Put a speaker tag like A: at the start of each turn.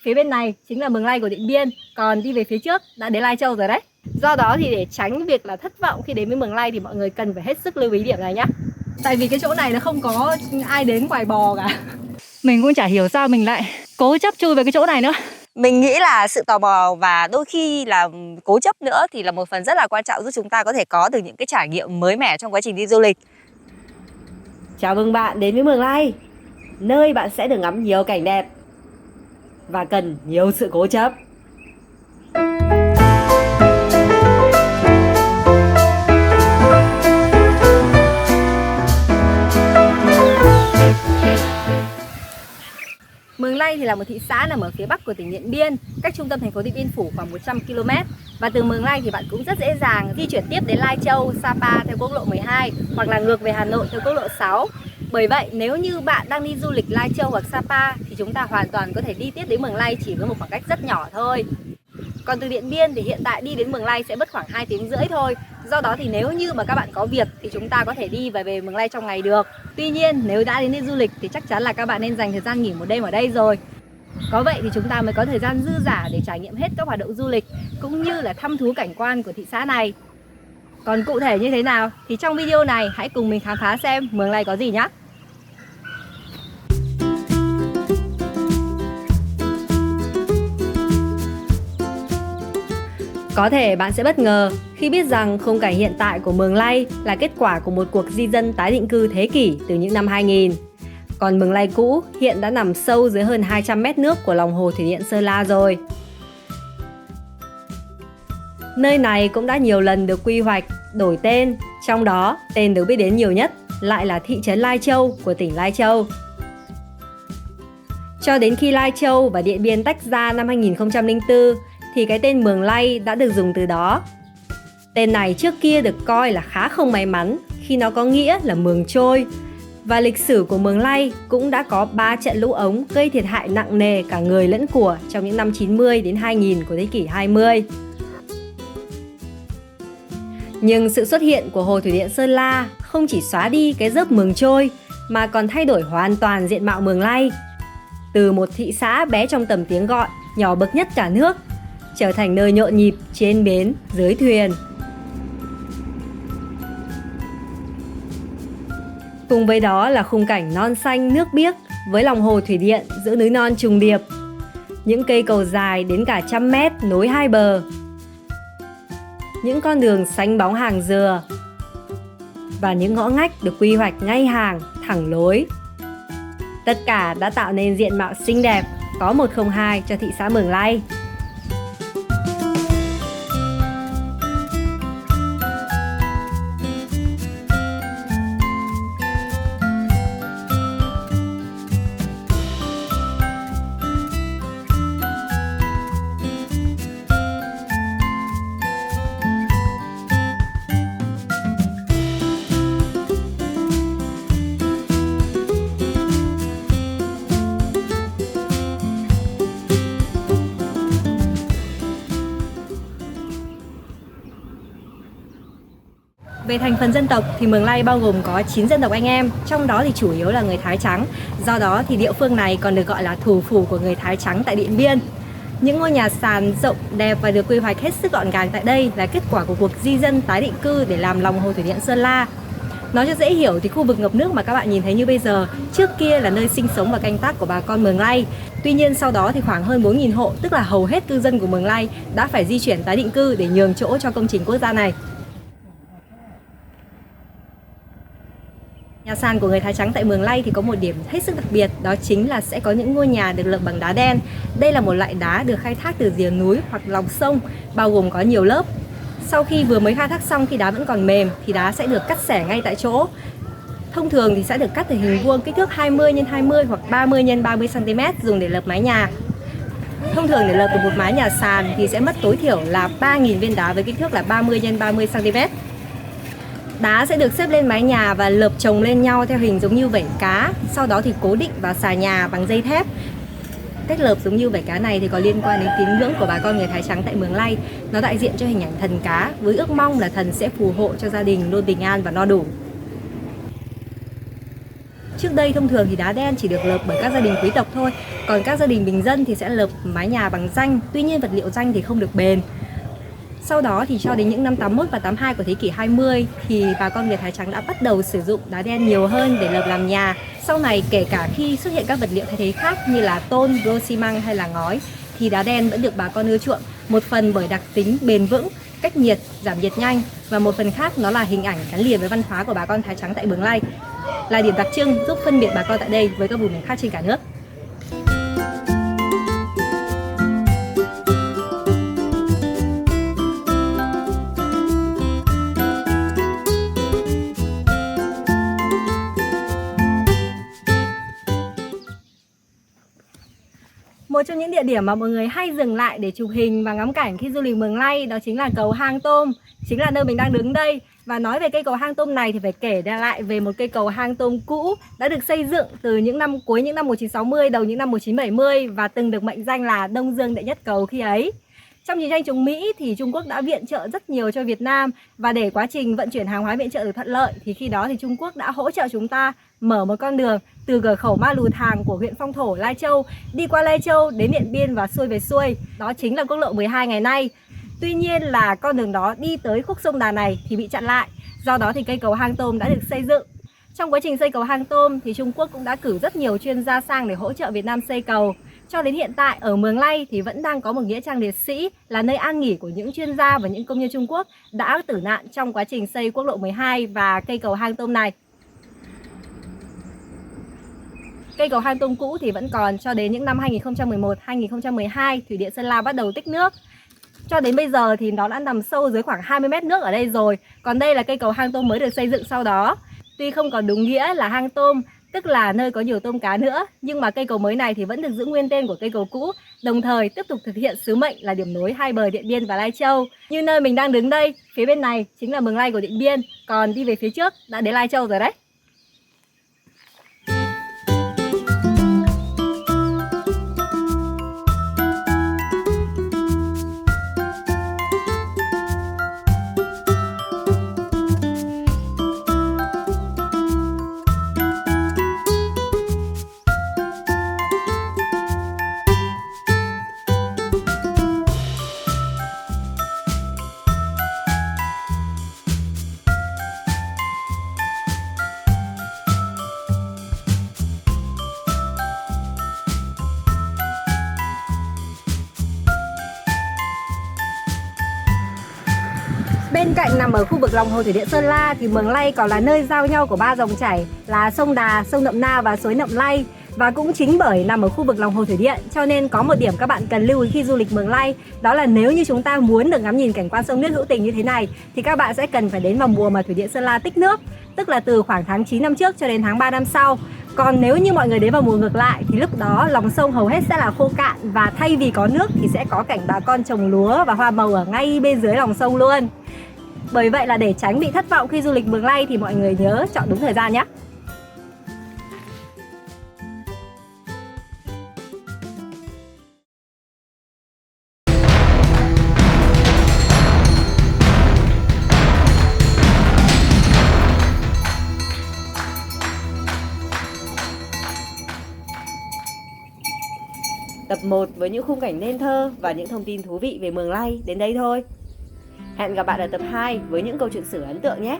A: phía bên này chính là Mường Lây của Điện Biên, còn đi về phía trước đã đến Lai Châu rồi đấy. Do đó thì để tránh việc là thất vọng khi đến với Mường Lây thì mọi người cần phải hết sức lưu ý điểm này nhá. Tại vì cái chỗ này nó không có ai đến quài bò cả. Mình cũng chả hiểu sao mình lại cố chấp chui về cái chỗ này nữa.
B: Mình nghĩ là sự tò mò và đôi khi là cố chấp nữa thì là một phần rất là quan trọng giúp chúng ta có thể có được những cái trải nghiệm mới mẻ trong quá trình đi du lịch.
A: Chào mừng bạn đến với Mường Lây, nơi bạn sẽ được ngắm nhiều cảnh đẹp và cần nhiều sự cố chấp. Mường Lây thì là một thị xã nằm ở phía bắc của tỉnh Điện Biên, cách trung tâm thành phố Điện Biên Phủ khoảng 100 km. Và từ Mường Lây thì bạn cũng rất dễ dàng di chuyển tiếp đến Lai Châu, Sapa theo quốc lộ 12 hoặc là ngược về Hà Nội theo quốc lộ 6. Bởi vậy nếu như bạn đang đi du lịch Lai Châu hoặc Sapa thì chúng ta hoàn toàn có thể đi tiếp đến Mường Lây chỉ với một khoảng cách rất nhỏ thôi. Còn từ Điện Biên thì hiện tại đi đến Mường Lây sẽ mất khoảng 2 tiếng rưỡi thôi. Do đó thì nếu như mà các bạn có việc thì chúng ta có thể đi và về Mường Lây trong ngày được. Tuy nhiên nếu đã đến đây du lịch thì chắc chắn là các bạn nên dành thời gian nghỉ một đêm ở đây rồi. Có vậy thì chúng ta mới có thời gian dư dả để trải nghiệm hết các hoạt động du lịch cũng như là thăm thú cảnh quan của thị xã này. Còn cụ thể như thế nào thì trong video này hãy cùng mình khám phá xem Mường Lây có gì nhé. Có thể bạn sẽ bất ngờ khi biết rằng khung cảnh hiện tại của Mường Lây là kết quả của một cuộc di dân tái định cư thế kỷ từ những năm 2000. Còn Mường Lây cũ hiện đã nằm sâu dưới hơn 200 mét nước của lòng hồ thủy điện Sơn La rồi. Nơi này cũng đã nhiều lần được quy hoạch, đổi tên, trong đó tên được biết đến nhiều nhất lại là thị trấn Lai Châu của tỉnh Lai Châu. Cho đến khi Lai Châu và Điện Biên tách ra năm 2004 thì cái tên Mường Lây đã được dùng từ đó. Tên này trước kia được coi là khá không may mắn khi nó có nghĩa là mường trôi. Và lịch sử của Mường Lây cũng đã có 3 trận lũ ống gây thiệt hại nặng nề cả người lẫn của trong những năm 90 đến 2000 của thế kỷ 20. Nhưng sự xuất hiện của hồ thủy điện Sơn La không chỉ xóa đi cái dớp mường trôi mà còn thay đổi hoàn toàn diện mạo Mường Lây. Từ một thị xã bé trong tầm tiếng gọi, nhỏ bậc nhất cả nước, trở thành nơi nhộn nhịp trên bến, dưới thuyền. Cùng với đó là khung cảnh non xanh nước biếc với lòng hồ thủy điện giữa núi non trùng điệp. Những cây cầu dài đến cả 100 mét nối hai bờ. Những con đường xanh bóng hàng dừa. Và những ngõ ngách được quy hoạch ngay hàng, thẳng lối. Tất cả đã tạo nên diện mạo xinh đẹp, có 102 cho thị xã Mường Lây. Về thành phần dân tộc thì Mường Lây bao gồm có 9 dân tộc anh em, trong đó thì chủ yếu là người Thái trắng. Do đó thì địa phương này còn được gọi là thủ phủ của người Thái trắng tại Điện Biên. Những ngôi nhà sàn rộng, đẹp và được quy hoạch hết sức gọn gàng tại đây là kết quả của cuộc di dân tái định cư để làm lòng hồ thủy điện Sơn La. Nói cho dễ hiểu thì khu vực ngập nước mà các bạn nhìn thấy như bây giờ trước kia là nơi sinh sống và canh tác của bà con Mường Lây. Tuy nhiên sau đó thì khoảng hơn 4.000 hộ, tức là hầu hết cư dân của Mường Lây đã phải di chuyển tái định cư để nhường chỗ cho công trình quốc gia này. Nhà sàn của người Thái trắng tại Mường Lây thì có một điểm hết sức đặc biệt, đó chính là sẽ có những ngôi nhà được lợp bằng đá đen. Đây là một loại đá được khai thác từ rìa núi hoặc lòng sông, bao gồm có nhiều lớp. Sau khi vừa mới khai thác xong khi đá vẫn còn mềm thì đá sẽ được cắt xẻ ngay tại chỗ. Thông thường thì sẽ được cắt thành hình vuông kích thước 20 x 20 hoặc 30 x 30 cm dùng để lợp mái nhà. Thông thường để lợp được một mái nhà sàn thì sẽ mất tối thiểu là 3.000 viên đá với kích thước là 30 x 30 cm. Đá sẽ được xếp lên mái nhà và lợp chồng lên nhau theo hình giống như vảy cá, sau đó thì cố định vào xà nhà bằng dây thép. Cách lợp giống như vảy cá này thì có liên quan đến tín ngưỡng của bà con người Thái trắng tại Mường Lây. Nó đại diện cho hình ảnh thần cá với ước mong là thần sẽ phù hộ cho gia đình luôn bình an và no đủ. Trước đây thông thường thì đá đen chỉ được lợp bởi các gia đình quý tộc thôi, còn các gia đình bình dân thì sẽ lợp mái nhà bằng ranh, tuy nhiên vật liệu ranh thì không được bền. Sau đó thì cho đến những năm 81 và 82 của thế kỷ 20 thì bà con người Thái Trắng đã bắt đầu sử dụng đá đen nhiều hơn để lợp làm nhà. Sau này kể cả khi xuất hiện các vật liệu thay thế khác như là tôn, rô xi măng hay là ngói thì đá đen vẫn được bà con ưa chuộng, một phần bởi đặc tính bền vững, cách nhiệt, giảm nhiệt nhanh, và một phần khác nó là hình ảnh gắn liền với văn hóa của bà con Thái Trắng tại Mường Lây, là điểm đặc trưng giúp phân biệt bà con tại đây với các vùng miền khác trên cả nước. Một trong những địa điểm mà mọi người hay dừng lại để chụp hình và ngắm cảnh khi du lịch Mường Lây đó chính là cầu Hang Tôm, chính là nơi mình đang đứng đây. Và nói về cây cầu Hang Tôm này thì phải kể lại về một cây cầu Hang Tôm cũ đã được xây dựng từ cuối những năm 1960, đầu những năm 1970 và từng được mệnh danh là Đông Dương đệ nhất cầu khi ấy. Trong chiến tranh chống Mỹ thì Trung Quốc đã viện trợ rất nhiều cho Việt Nam, và để quá trình vận chuyển hàng hóa viện trợ được thuận lợi thì khi đó thì Trung Quốc đã hỗ trợ chúng ta mở một con đường từ cửa khẩu Ma Lù Thàng của huyện Phong Thổ, Lai Châu đi qua Lai Châu đến Điện Biên và xuôi về xuôi. Đó chính là quốc lộ 12 ngày nay. Tuy nhiên là con đường đó đi tới khúc sông Đà này thì bị chặn lại. Do đó thì cây cầu Hang Tôm đã được xây dựng. Trong quá trình xây cầu Hang Tôm thì Trung Quốc cũng đã cử rất nhiều chuyên gia sang để hỗ trợ Việt Nam xây cầu. Cho đến hiện tại ở Mường Lây thì vẫn đang có một nghĩa trang liệt sĩ là nơi an nghỉ của những chuyên gia và những công nhân Trung Quốc đã tử nạn trong quá trình xây quốc lộ 12 và cây cầu Hang Tôm này. Cây cầu Hang Tôm cũ thì vẫn còn cho đến những năm 2011-2012 Thủy điện Sơn La bắt đầu tích nước. Cho đến bây giờ thì nó đã nằm sâu dưới khoảng 20 mét nước ở đây rồi. Còn đây là cây cầu Hang Tôm mới được xây dựng sau đó. Tuy không còn đúng nghĩa là hang tôm, tức là nơi có nhiều tôm cá nữa, nhưng mà cây cầu mới này thì vẫn được giữ nguyên tên của cây cầu cũ, đồng thời tiếp tục thực hiện sứ mệnh là điểm nối hai bờ Điện Biên và Lai Châu. Như nơi mình đang đứng đây, phía bên này chính là Mường Lây của Điện Biên, còn đi về phía trước đã đến Lai Châu rồi đấy. Bên cạnh nằm ở khu vực lòng hồ thủy điện Sơn La thì Mường Lây còn là nơi giao nhau của ba dòng chảy là sông Đà, sông Nậm Na và suối Nậm Lây. Và cũng chính bởi nằm ở khu vực lòng hồ thủy điện cho nên có một điểm các bạn cần lưu ý khi du lịch Mường Lây, đó là nếu như chúng ta muốn được ngắm nhìn cảnh quan sông nước hữu tình như thế này thì các bạn sẽ cần phải đến vào mùa mà thủy điện Sơn La tích nước, tức là từ khoảng tháng 9 năm trước cho đến tháng 3 năm sau. Còn nếu như mọi người đến vào mùa ngược lại thì lúc đó lòng sông hầu hết sẽ là khô cạn, và thay vì có nước thì sẽ có cảnh bà con trồng lúa và hoa màu ở ngay bên dưới lòng sông luôn. Bởi vậy là để tránh bị thất vọng khi du lịch Mường Lây thì mọi người nhớ chọn đúng thời gian nhé. Tập 1 với những khung cảnh nên thơ và những thông tin thú vị về Mường Lây đến đây thôi. Hẹn gặp bạn ở tập 2 với những câu chuyện sử ấn tượng nhé.